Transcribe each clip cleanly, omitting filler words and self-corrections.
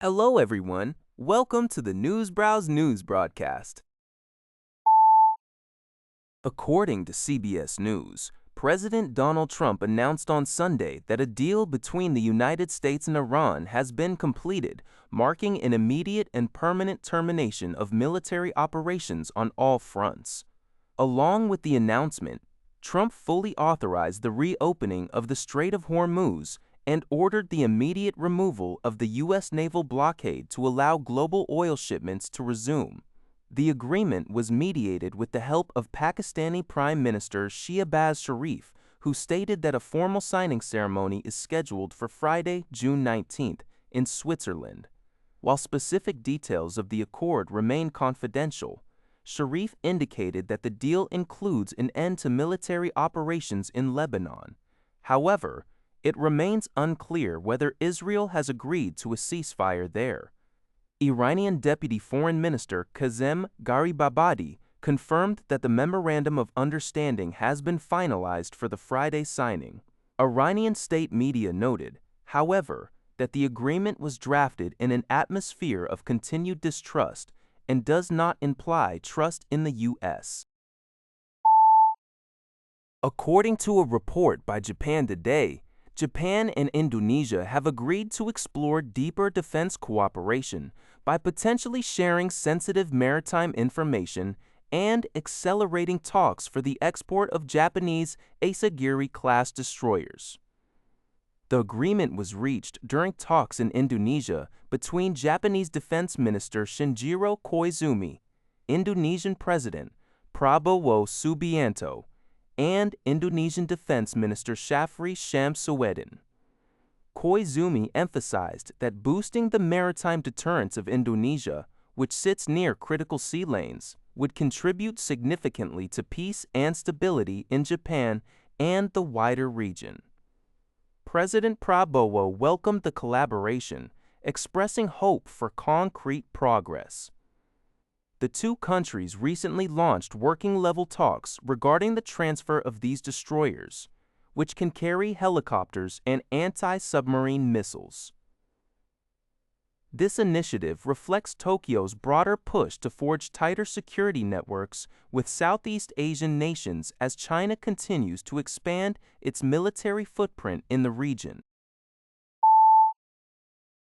Hello, everyone. Welcome to the Newsbrowse News broadcast. According to CBS News, President Donald Trump announced on Sunday that a deal between the United States and Iran has been completed, marking an immediate and permanent termination of military operations on all fronts. Along with the announcement, Trump fully authorized the reopening of the Strait of Hormuz and ordered the immediate removal of the U.S. naval blockade to allow global oil shipments to resume. The agreement was mediated with the help of Pakistani Prime Minister Shehbaz Sharif, who stated that a formal signing ceremony is scheduled for Friday, June 19th, in Switzerland. While specific details of the accord remain confidential, Sharif indicated that the deal includes an end to military operations in Lebanon. However, it remains unclear whether Israel has agreed to a ceasefire there. Iranian Deputy Foreign Minister Kazem Garibabadi confirmed that the Memorandum of Understanding has been finalized for the Friday signing. Iranian state media noted, however, that the agreement was drafted in an atmosphere of continued distrust and does not imply trust in the U.S. According to a report by Japan Today, Japan and Indonesia have agreed to explore deeper defense cooperation by potentially sharing sensitive maritime information and accelerating talks for the export of Japanese Asagiri-class destroyers. The agreement was reached during talks in Indonesia between Japanese Defense Minister Shinjiro Koizumi, Indonesian President Prabowo Subianto, and Indonesian Defense Minister Shafri Shamsuddin. Koizumi emphasized that boosting the maritime deterrence of Indonesia, which sits near critical sea lanes, would contribute significantly to peace and stability in Japan and the wider region. President Prabowo welcomed the collaboration, expressing hope for concrete progress. The two countries recently launched working-level talks regarding the transfer of these destroyers, which can carry helicopters and anti-submarine missiles. This initiative reflects Tokyo's broader push to forge tighter security networks with Southeast Asian nations as China continues to expand its military footprint in the region.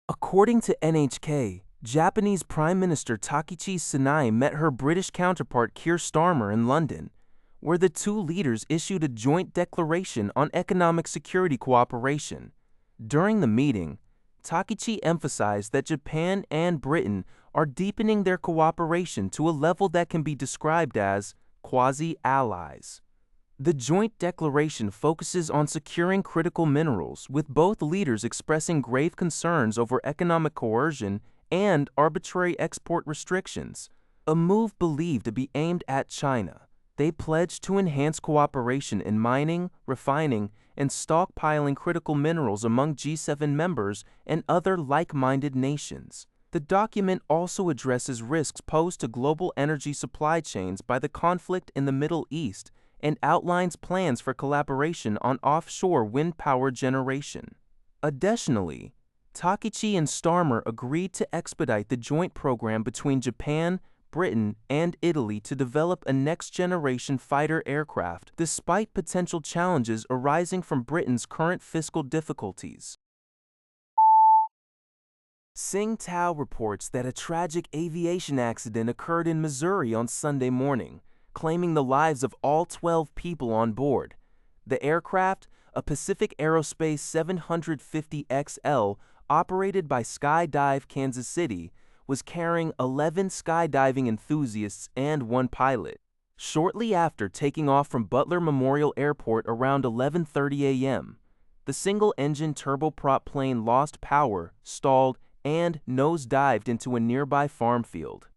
According to NHK, Japanese Prime Minister Takaichi Sanae met her British counterpart Keir Starmer in London, where the two leaders issued a joint declaration on economic security cooperation. During the meeting, Takaichi emphasized that Japan and Britain are deepening their cooperation to a level that can be described as quasi-allies. The joint declaration focuses on securing critical minerals, with both leaders expressing grave concerns over economic coercion and arbitrary export restrictions, a move believed to be aimed at China. They pledged to enhance cooperation in mining, refining, and stockpiling critical minerals among G7 members and other like-minded nations. The document also addresses risks posed to global energy supply chains by the conflict in the Middle East and outlines plans for collaboration on offshore wind power generation. Additionally, Takaichi and Starmer agreed to expedite the joint program between Japan, Britain, and Italy to develop a next-generation fighter aircraft, despite potential challenges arising from Britain's current fiscal difficulties. Tsingtao reports that a tragic aviation accident occurred in Missouri on Sunday morning, claiming the lives of all 12 people on board. The aircraft, a Pacific Aerospace 750XL operated by Skydive Kansas City, was carrying 11 skydiving enthusiasts and one pilot. Shortly after taking off from Butler Memorial Airport around 11:30 a.m., the single-engine turboprop plane lost power, stalled, and nose-dived into a nearby farm field.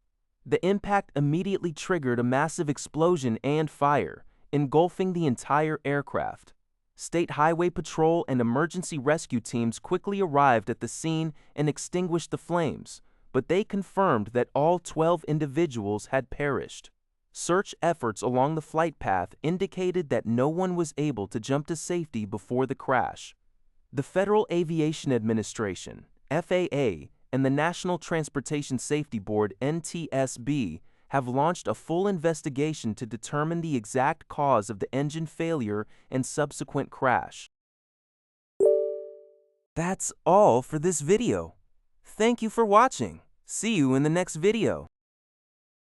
The impact immediately triggered a massive explosion and fire, engulfing the entire aircraft. State Highway Patrol and emergency rescue teams quickly arrived at the scene and extinguished the flames, but they confirmed that all 12 individuals had perished. Search efforts along the flight path indicated that no one was able to jump to safety before the crash. The Federal Aviation Administration, FAA, and the National Transportation Safety Board (NTSB) have launched a full investigation to determine the exact cause of the engine failure and subsequent crash. That's all for this video. Thank you for watching. See you in the next video.